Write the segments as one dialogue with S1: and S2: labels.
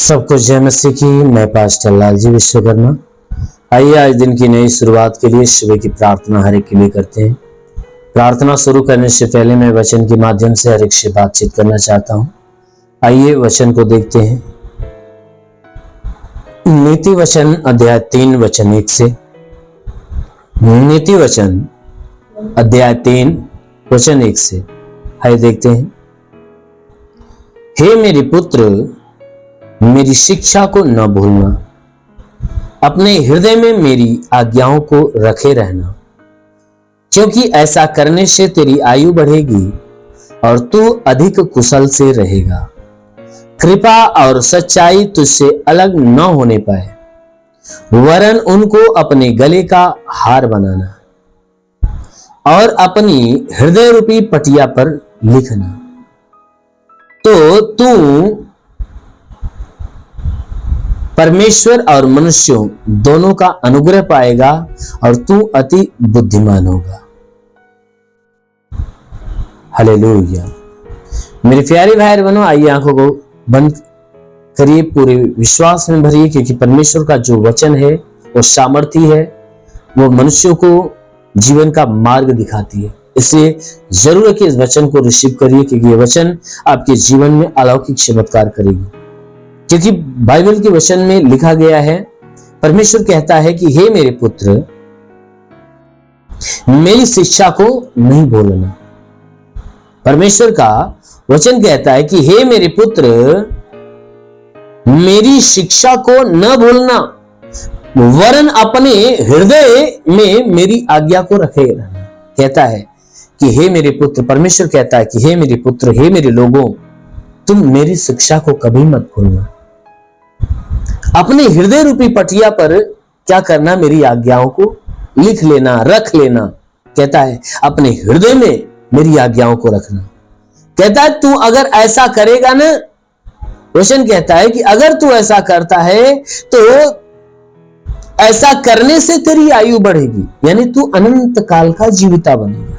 S1: सबको जय मसीह की। मैं पास्टर लालजी विश्वकर्मा। आइए आज दिन की नई शुरुआत के लिए सुबह की प्रार्थना हर एक के लिए करते हैं। प्रार्थना शुरू करने से पहले मैं वचन के माध्यम से हर एक से बातचीत करना चाहता हूं। आइए वचन को देखते हैं। नीति वचन अध्याय 3 वचन 1 से। नीति वचन अध्याय 3 वचन 1 से। आइए देखते हैं। हे मेरे पुत्र, मेरी शिक्षा को न भूलना, अपने हृदय में मेरी आज्ञाओं को रखे रहना, क्योंकि ऐसा करने से तेरी आयु बढ़ेगी और तू अधिक कुशल से रहेगा। कृपा और सच्चाई तुझसे अलग न होने पाए, वरन उनको अपने गले का हार बनाना और अपनी हृदय रूपी पटिया पर लिखना। तो तू परमेश्वर और मनुष्यों दोनों का अनुग्रह पाएगा और तू अति बुद्धिमान होगा। हालेलुया। मेरे प्यारे भाई बहनों, आइए आंखों को बंद करिए, पूरे विश्वास में भरिए, क्योंकि परमेश्वर का जो वचन है वो सामर्थी है, वो मनुष्यों को जीवन का मार्ग दिखाती है। इसलिए जरूर है कि इस वचन को रिसीव करिए, क्योंकि ये वचन आपके जीवन में अलौकिक चमत्कार करेगी। क्योंकि बाइबल के वचन में लिखा गया है, परमेश्वर कहता है कि हे मेरे पुत्र, मेरी शिक्षा को नहीं भूलना। परमेश्वर का वचन कहता है कि हे मेरे पुत्र, मेरी शिक्षा को न भूलना, वरन अपने हृदय में मेरी आज्ञा को रखे रहना। कहता है कि हे मेरे पुत्र, परमेश्वर कहता है कि हे मेरे पुत्र, हे मेरे लोगों, तुम मेरी शिक्षा को कभी मत भूलना। अपने हृदय रूपी पटिया पर क्या करना? मेरी आज्ञाओं को लिख लेना, रख लेना। कहता है अपने हृदय में मेरी आज्ञाओं को रखना। कहता है तू अगर ऐसा करेगा ना, वचन कहता है कि अगर तू ऐसा करता है तो ऐसा करने से तेरी आयु बढ़ेगी, यानी तू अनंत काल का जीविता बनेगा।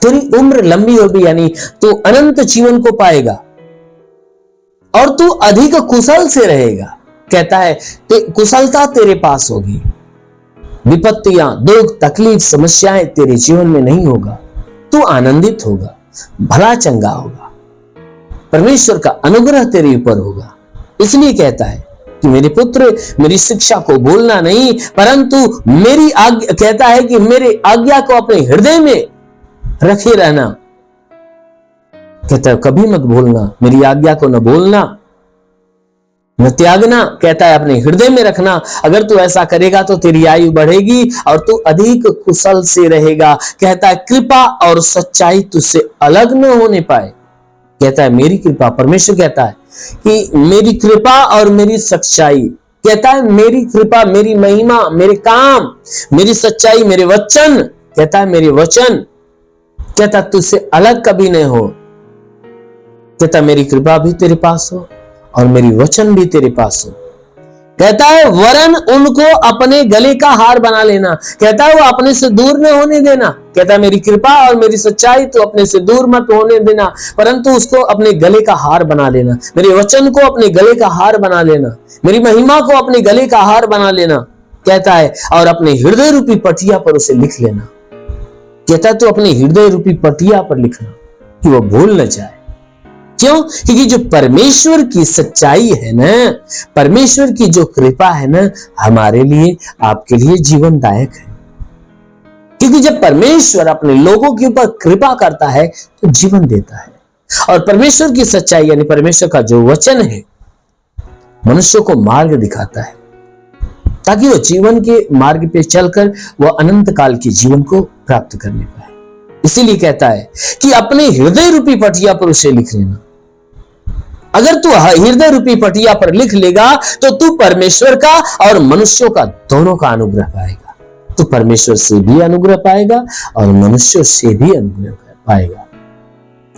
S1: तेरी उम्र लंबी होगी, यानी तू अनंत जीवन को पाएगा और तू अधिक कुशल से रहेगा। कहता है कुशलता तेरे पास होगी, विपत्तियां, दुख, तकलीफ, समस्याएं तेरे जीवन में नहीं होगा। तू आनंदित होगा, भला चंगा होगा, परमेश्वर का अनुग्रह तेरे ऊपर होगा। इसलिए कहता है कि मेरे पुत्र, मेरी शिक्षा को भूलना नहीं, परंतु मेरी आज्ञा, कहता है कि मेरे आज्ञा को अपने हृदय में रखे रहना। कहता है कभी मत भूलना, मेरी आज्ञा को न भूलना, न त्यागना। कहता है अपने हृदय में रखना। अगर तू ऐसा करेगा तो तेरी आयु बढ़ेगी और तू अधिक कुशल से रहेगा। कहता है कृपा और सच्चाई तुझसे अलग न होने पाए। कहता है मेरी कृपा, परमेश्वर कहता है कि मेरी कृपा और मेरी सच्चाई, कहता है मेरी कृपा, मेरी महिमा, मेरे काम, मेरी सच्चाई, मेरे वचन, कहता है मेरे वचन, कहता तुझसे अलग कभी नहीं हो। कहता मेरी कृपा भी तेरे पास हो और मेरी वचन भी तेरे पास हो। कहता है वरन उनको अपने गले का हार बना लेना। कहता है वो अपने से दूर न होने देना। कहता है मेरी कृपा और मेरी सच्चाई तो अपने से दूर मत होने देना, परंतु उसको अपने गले का हार बना लेना। मेरे वचन को अपने गले का हार बना लेना, मेरी महिमा को अपने गले का हार बना लेना। कहता है और अपने हृदय रूपी पटिया पर उसे लिख लेना। कहता है तो अपने हृदय रूपी पटिया पर लिखना कि वो भूल न जाए। क्यों? क्योंकि जो परमेश्वर की सच्चाई है ना, परमेश्वर की जो कृपा है ना, हमारे लिए, आपके लिए जीवनदायक है। क्योंकि जब परमेश्वर अपने लोगों के ऊपर कृपा करता है तो जीवन देता है। और परमेश्वर की सच्चाई यानी परमेश्वर का जो वचन है, मनुष्य को मार्ग दिखाता है ताकि वो जीवन के मार्ग पे चलकर वो अनंत काल के जीवन को प्राप्त करने पाए। इसीलिए कहता है कि अपने हृदय रूपी पटिया पर उसे लिख लेना। अगर तू हृदय रूपी पटिया पर लिख लेगा तो तू परमेश्वर का और मनुष्यों का दोनों का अनुग्रह पाएगा। तू परमेश्वर से भी अनुग्रह पाएगा और मनुष्यों से भी अनुग्रह पाएगा।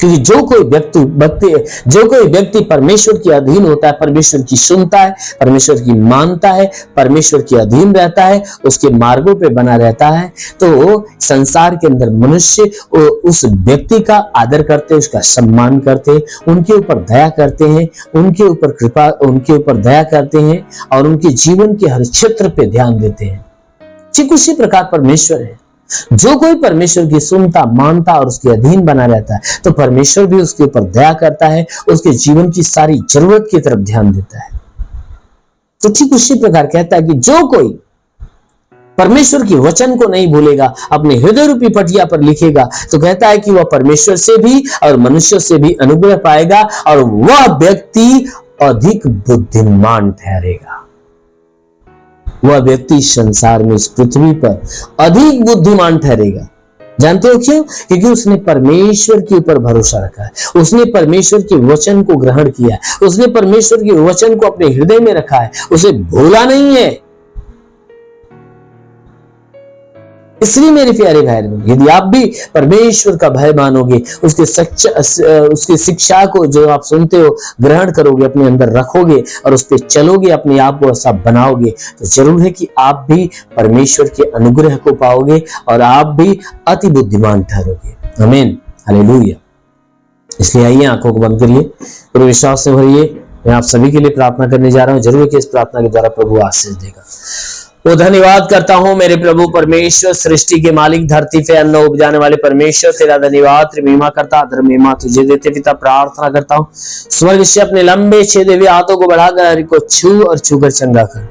S1: क्योंकि जो कोई व्यक्ति परमेश्वर के अधीन होता है, परमेश्वर की सुनता है, परमेश्वर की मानता है, परमेश्वर के अधीन रहता है, उसके मार्गों पे बना रहता है, तो संसार के अंदर मनुष्य उस व्यक्ति का आदर करते, उसका सम्मान करते, उनके ऊपर दया करते हैं, उनके ऊपर दया करते हैं और उनके जीवन के हर क्षेत्र पे ध्यान देते हैं। ठीक उसी प्रकार परमेश्वर है। जो कोई परमेश्वर की सुनता, मानता और उसके अधीन बना रहता है, तो परमेश्वर भी उसके ऊपर दया करता है, उसके जीवन की सारी जरूरत की तरफ ध्यान देता है। तो ठीक उसी प्रकार कहता है कि जो कोई परमेश्वर की वचन को नहीं भूलेगा, अपने हृदय रूपी पटिया पर लिखेगा, तो कहता है कि वह परमेश्वर से भी और मनुष्य से भी अनुग्रह पाएगा और वह व्यक्ति अधिक बुद्धिमान ठहरेगा। वह व्यक्ति संसार में, इस पृथ्वी पर अधिक बुद्धिमान ठहरेगा। जानते हो क्यों? क्योंकि उसने परमेश्वर के ऊपर भरोसा रखा है, उसने परमेश्वर के वचन को ग्रहण किया है, उसने परमेश्वर के वचन को अपने हृदय में रखा है, उसे भूला नहीं है। इसलिए मेरे प्यारे भाई बहन, यदि आप भी परमेश्वर का भय मानोगे, उसकी शिक्षा को जो आप सुनते हो ग्रहण करोगे, अपने अंदर रखोगे और उस पर चलोगे, अपने आप को ऐसा बनाओगे, तो जरूर है कि आप भी परमेश्वर के अनुग्रह को पाओगे और आप भी अति बुद्धिमान ठहरोगे। आमीन, हालेलुया। इसलिए आइए आंखों को बंद करिए, पूरे विश्वास से भरिए। मैं आप सभी के लिए प्रार्थना करने जा रहा हूं। जरूर है कि इस प्रार्थना के द्वारा प्रभु आशीष देगा। तो धन्यवाद करता हूं मेरे प्रभु परमेश्वर, सृष्टि के मालिक, धरती पे अन्न उपजाने वाले परमेश्वर, तेरा धन्यवाद, महिमा करता, महिमा तुझे देते पिता। प्रार्थना करता हूं स्वर्ग से अपने लंबे छेदे हुए हाथों को बढ़ाकर हरि को छू और छूकर चंगा कर,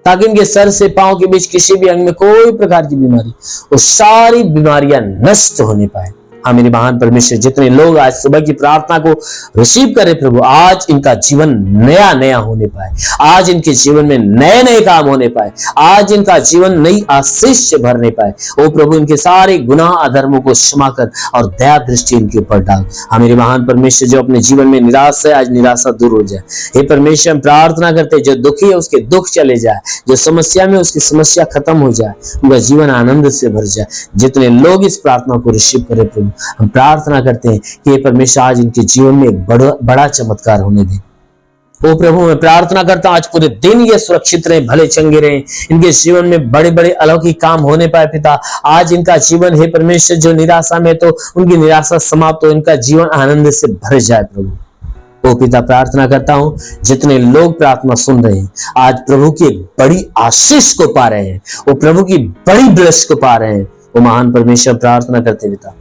S1: ताकि इनके सर से पांव के बीच किसी भी अंग में कोई प्रकार की बीमारी, वो सारी बीमारियां नष्ट होने पाए। हाँ मेरे महान परमेश्वर, जितने लोग आज सुबह की प्रार्थना को रिसीव करे प्रभु, आज इनका जीवन नया नया होने पाए, आज इनके जीवन में नए नए काम होने पाए, आज इनका जीवन नई आशीष से भरने पाए। ओ प्रभु, इनके सारे गुनाह अधर्मों को क्षमा कर और दया दृष्टि इनके ऊपर डाल। हाँ मेरे महान परमेश्वर, जो अपने जीवन में निराश है, आज निराशा दूर हो जाए। हे परमेश्वर, हम प्रार्थना करते, जो दुखी है उसके दुख चले जाए, जो समस्या में उसकी समस्या खत्म हो जाए, उनका जीवन आनंद से भर जाए। जितने लोग इस प्रार्थना को रिसीव करे प्रभु, हम प्रार्थना करते हैं कि हे परमेश्वर, आज इनके जीवन में एक बड़ा चमत्कार होने दे। ओ प्रभु, मैं प्रार्थना करता हूं आज पूरे दिन ये सुरक्षित रहे, भले चंगे रहे, इनके जीवन में बड़े बड़े अलौकिक काम होने पाए पिता। आज इनका जीवन हे परमेश्वर, जो निराशा में, तो उनकी निराशा समाप्त हो, इनका जीवन आनंद से भर जाए प्रभु। ओ पिता, प्रार्थना करता हूं जितने लोग प्रार्थना सुन रहे हैं, आज प्रभु की एक बड़ी आशीष को पा रहे हैं, वो प्रभु की बड़ी ब्लेस को पा रहे हैं। वो महान परमेश्वर, प्रार्थना करते पिता,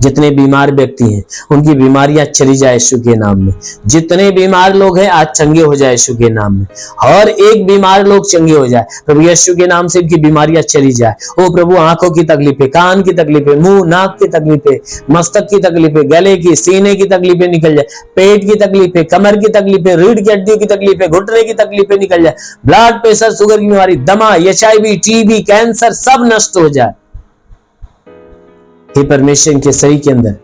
S1: जितने बीमार व्यक्ति हैं उनकी बीमारियां चली जाए यीशु के नाम में। जितने बीमार लोग हैं आज चंगे हो जाए यीशु के नाम में। हर एक बीमार लोग चंगे हो जाए प्रभु यीशु के नाम से, इनकी बीमारियां चली जाए। ओ प्रभु, आंखों की तकलीफें, कान की तकलीफें, मुंह नाक की तकलीफें, मस्तक की तकलीफें, गले की, सीने की तकलीफें निकल जाए, पेट की तकलीफें, कमर की तकलीफें, रीढ़ की हड्डियों की तकलीफें, घुटने की तकलीफें निकल जाए। ब्लड प्रेशर, शुगर की बीमारी, दमा, HIV, TB, कैंसर सब नष्ट हो जाए। हे परमेश्वर, इनके शरीर के अंदर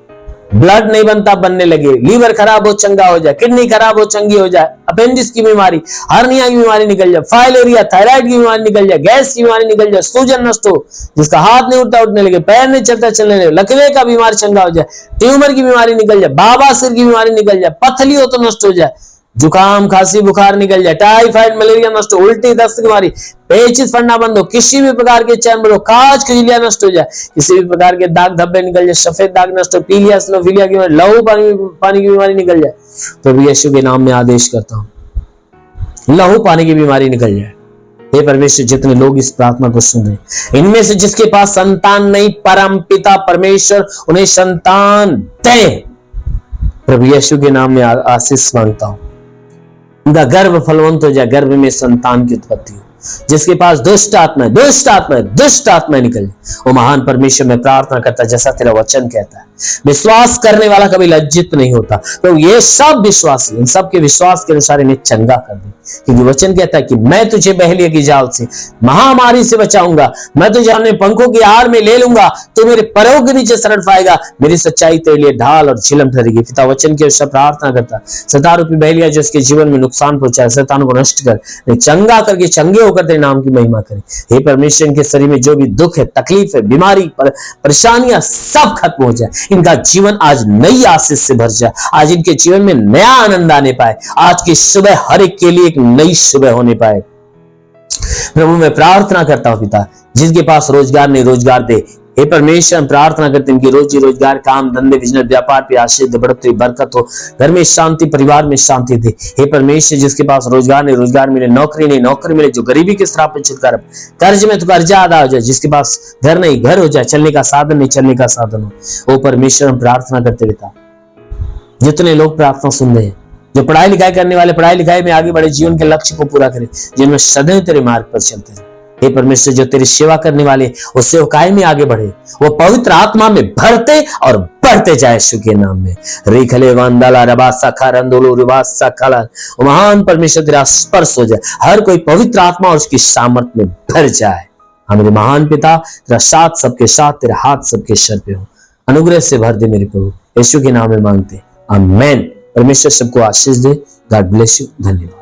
S1: ब्लड नहीं बनता, बनने लगे, लीवर खराब हो चंगा हो जाए, किडनी खराब हो चंगी हो जाए, अपेंडिक्स की बीमारी, हर्निया की बीमारी निकल जाए, फाइलेरिया, थायराइड की बीमारी निकल जाए, गैस की बीमारी निकल जाए, सूजन नष्ट हो, जिसका हाथ नहीं उठता उठने लगे, पैर नहीं चलता चलने लगे, लकवे का बीमार चंगा हो जाए, ट्यूमर की बीमारी निकल जाए, बाबासिर की बीमारी निकल जाए, पथली हो तो नष्ट हो जाए, जुकाम, खांसी, बुखार निकल जाए, टाइफाइड, मलेरिया नष्ट हो, उल्टी, दस्त की बीमारी, पेचिश फंडा बंद हो, किसी भी प्रकार के चर्म रोग, काज खुजलियां नष्ट हो जाए, किसी भी प्रकार के दाग धब्बे निकल जाए, सफेद दाग नष्ट हो, पीलिया, स्नोफिलिया की बीमारी, लहू पानी की बीमारी निकल जाए। प्रभु यीशु के नाम में आदेश करता हूं, लहू पानी की बीमारी निकल जाए। हे परमेश्वर, जितने लोग इस प्रार्थना को सुन रहे हैं, इनमें से जिसके पास संतान नहीं, परम पिता परमेश्वर उन्हें संतान दे। प्रभु यीशु के नाम में आशीष मांगता हूं, उनका गर्भ फलवंत हो जाए, गर्भ में संतान की उत्पत्ति हो। जिसके पास दुष्ट आत्मा निकल जाए। वो महान परमेश्वर, मैं प्रार्थना करता जैसा तेरा वचन कहता है, विश्वास करने वाला कभी लज्जित नहीं होता। तो ये सब विश्वासी, इन सब के विश्वास के अनुसार इन्हें चंगा कर दे, क्योंकि वचन कहता है कि मैं तुझे बहेलिया की जाल से, महामारी से बचाऊंगा, मैं तुझे अपने पंखों की आड़ में ले लूंगा, तो मेरे पैरों के नीचे शरण पाएगा, मेरी सच्चाई तेरे लिए ढाल और झिलम ठहरेगी। पिता, वचन के अनुसार प्रार्थना करता, शैतान रूपी बहेलिया जो इसके जीवन में नुकसान पहुंचाए, शैतान को नष्ट कर, चंगा करके चंगे होकर तेरे नाम की महिमा करे। हे परमेश्वर, इनके शरीर में जो भी दुख है, तकलीफ है, बीमारी, परेशानियां सब खत्म हो जाए, इनका जीवन आज नई आशीष से भर जाए, आज इनके जीवन में नया आनंद आने पाए, आज की सुबह हर एक के लिए एक नई सुबह होने पाए। प्रभु मैं प्रार्थना करता हूं पिता, जिनके पास रोजगार नहीं रोजगार दे। हे परमेश्वर हम प्रार्थना करते हैं कि रोजी रोजगार, काम धंधे, बिजनेस, व्यापार पे आशीष दे, बढ़ोतरी, बरकत हो, घर में शांति, परिवार में शांति दे। हे परमेश्वर जिसके पास रोजगार नहीं रोजगार मिले, नौकरी नहीं नौकरी मिले, जो गरीबी के श्राप में छुटकारा, कर्ज में तो कर्जा अदा हो जाए, जिसके पास घर नहीं घर हो जाए, चलने का साधन नहीं चलने का साधन हो। ओ परमेश्वर हम प्रार्थना करते पिता, जितने लोग प्रार्थना सुन रहे हैं, जो पढ़ाई लिखाई करने वाले पढ़ाई लिखाई में आगे बढ़े, जीवन के लक्ष्य को पूरा करें, जिनमें सदैव तेरे मार्ग पर चलते रहे। हे परमेश्वर जो तेरी सेवा करने वाले वो सेवकाई में आगे बढ़े, वो पवित्र आत्मा में भरते और बढ़ते जाए यीशु के नाम में। रेखले वांदाला रबासा खारंदोलो रिवासा खाला, महान परमेश्वर तेरा स्पर्श हो जाए, हर कोई पवित्र आत्मा और उसकी सामर्थ में भर जाए। हमारे महान पिता तेरा साथ सबके साथ, तेरा हाथ सबके सर पे हो, अनुग्रह से भर दे मेरे प्रभु, यीशु के नाम में मांगते आमीन। परमेश्वर सबको आशीष दे। God bless you. धन्यवाद।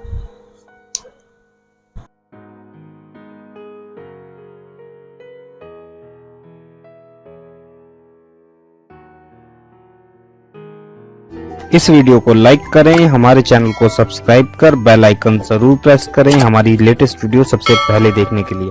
S2: इस वीडियो को लाइक करें, हमारे चैनल को सब्सक्राइब कर बेल आइकन जरूर प्रेस करें हमारी लेटेस्ट वीडियो सबसे पहले देखने के लिए।